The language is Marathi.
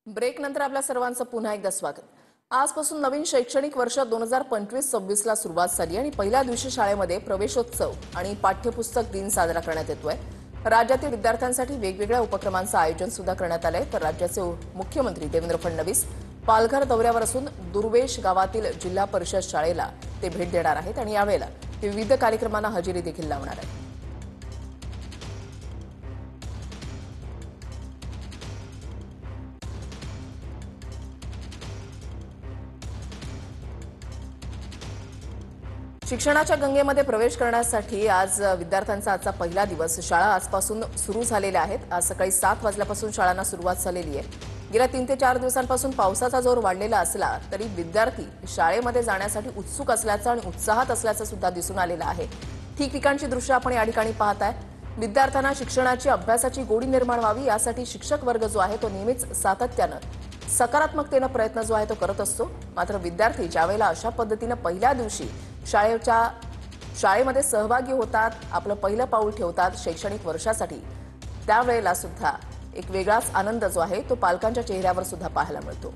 ब्रेक नंतर आपल्या सर्वांचं पुन्हा एकदा स्वागत। आजपासून नवीन शैक्षणिक वर्ष 2025-26 ला सुरुवात झाली आणि पहिल्या दिवशी शाळेमध्ये प्रवेशोत्सव आणि पाठ्यपुस्तक दिन साजरा करण्यात येतोय। राज्यातील विद्यार्थ्यांसाठी वेगवेगळ्या उपक्रमांचं आयोजन सुद्धा करण्यात आलंय। तर राज्याचे मुख्यमंत्री देवेंद्र फडणवीस पालघर दौऱ्यावर असून दुर्वेश गावातील जिल्हा परिषद शाळेला ते भेट देणार आहेत आणि यावेळेला विविध कार्यक्रमांना हजेरी देखील लावणार आहेत। शिक्षणाच्या गंगेमध्ये प्रवेश करण्यासाठी आज विद्यार्थ्यांचा आजचा पहिला दिवस। शाळा आजपासून सुरू झालेल्या आहेत। आज सकाळी 7 वाजल्यापासून शाळांना सुरुवात झालेली आहे। गेल्या 3 ते 4 दिवसांपासून पावसाचा जोर वाढलेला असला तरी विद्यार्थी शाळेमध्ये जाण्यासाठी उत्सुक असल्याचं आणि उत्साहात असल्याचं सुद्धा दिसून आलेलं आहे। ठिकठिकाणची दृश्य आपण या ठिकाणी पाहताय। विद्यार्थ्यांना शिक्षणाची अभ्यासाची गोडी निर्माण व्हावी यासाठी शिक्षक वर्ग जो आहे तो नेहमीच सातत्यानं सकारात्मकतेने प्रयत्न जो आहे तो करत असतो। मात्र विद्यार्थी ज्यावेळेला अशा पद्धतीने पहिल्या दिवशी शाळेमध्ये सहभागी होतात, आपलं पहिलं पाऊल ठेवतात शैक्षणिक वर्षासाठी, त्यावेळेला सुद्धा एक वेगळाच आनंद जो आहे तो पालकांच्या चेहऱ्यावर सुद्धा पाहायला मिळतो।